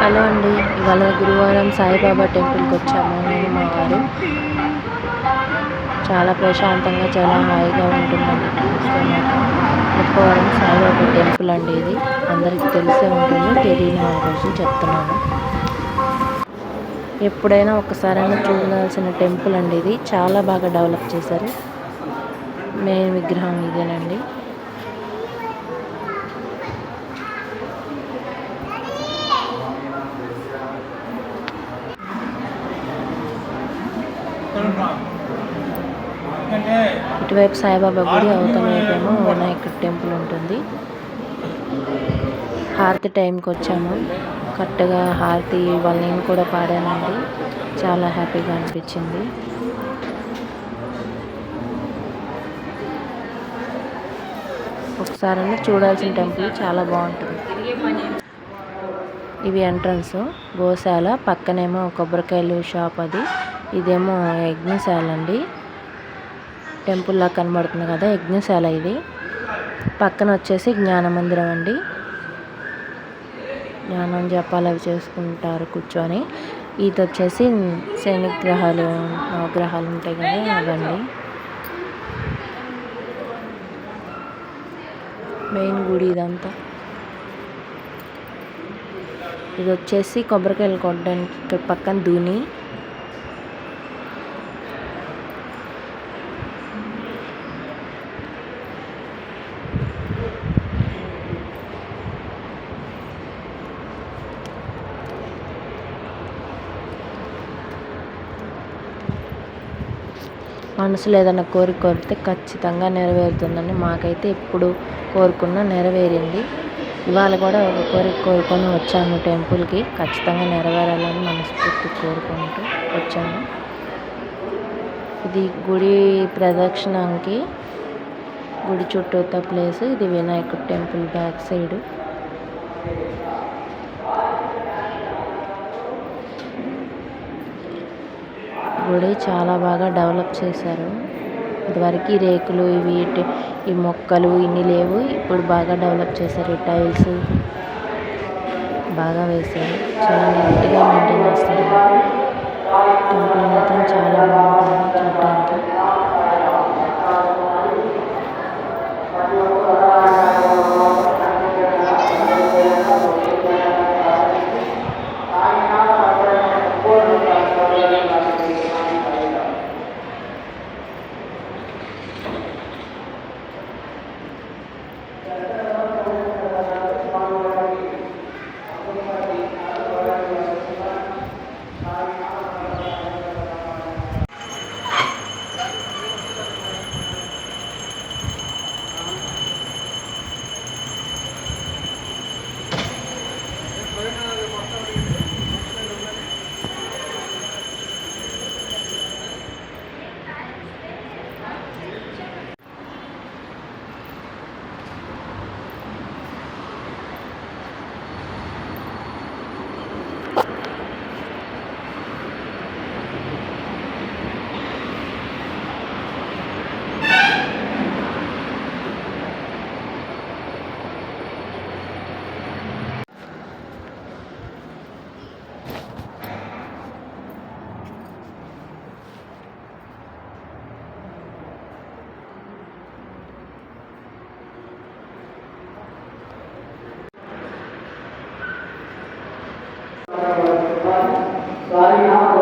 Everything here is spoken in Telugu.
హలో అండి, ఇవాళ గురువారం సాయిబాబా టెంపుల్కి వచ్చాము. నేను మా వారు చాలా ప్రశాంతంగా చాలా హాయిగా ఉంటుందండి. చూస్తే మాత్రం ముప్పవరం సాయిబాబా టెంపుల్ అండి. ఇది అందరికి తెలిసే ఉంటుంది, తెలియని వాళ్ళ కోసం చెప్తున్నాను. ఎప్పుడైనా ఒకసారైనా చూడాల్సిన టెంపుల్ అండి. ఇది చాలా బాగా డెవలప్ చేశారు. మెయిన్ విగ్రహం ఇదేనండి. ఇటువైపు సాయిబాబా గుడి, అవతల వైపేమో వినాయకుడి టెంపుల్ ఉంటుంది. హారతి టైంకి వచ్చాము. కరెక్ట్గా హారతి వాళ్ళ నేను కూడా పాడానండి. చాలా హ్యాపీగా అనిపించింది. ఒకసారైనా చూడాల్సిన టెంపుల్, చాలా బాగుంటుంది. ఇవి ఎంట్రన్స్ గోశాల, పక్కనేమో కొబ్బరికాయలు షాప్. ఇదేమో యజ్ఞశాల అండి. టెంపుల్ లా కనబడుతుంది కదా, యజ్ఞశాల ఇది. పక్కన వచ్చేసి జ్ఞాన మందిరం అండి. జ్ఞానం జపాలు అవి చేసుకుంటారు కూర్చొని. ఇది వచ్చేసి శనిగ్రహాలు, నవగ్రహాలు ఉంటాయి కదా, అవండి. మెయిన్ గుడి ఇదంతా. ఇది వచ్చేసి కొబ్బరికాయలు కొట్టడానికి ఇక్కడ పక్కన ధూని. మనసులో ఏదైనా కోరిక కోరితే ఖచ్చితంగా నెరవేరుతుందండి. మాకైతే ఎప్పుడు కోరుకున్నా నెరవేరింది. ఇవాళ కూడా ఒక కోరిక కోరుకొని వచ్చాను టెంపుల్కి. ఖచ్చితంగా నెరవేరాలని మనస్ఫూర్తి కోరుకుంటూ వచ్చాను. ఇది గుడి ప్రదక్షిణానికి, గుడి చుట్టూతా ప్లేస్. ఇది వినాయకుడి టెంపుల్ బ్యాక్ సైడ్. గుడి చాలా బాగా డెవలప్ చేశారు. ఇదివరకు రేకులు ఇవి ఈ మొక్కలు ఇన్ని లేవు. ఇప్పుడు బాగా డెవలప్ చేశారు. టైల్స్ బాగా వేశారు. చాలా నీట్గా మెయింటైన్ చేస్తారు. టెంపుల్ మాత్రం చాలా బాగుంటుంది చూడటానికి. Sorry,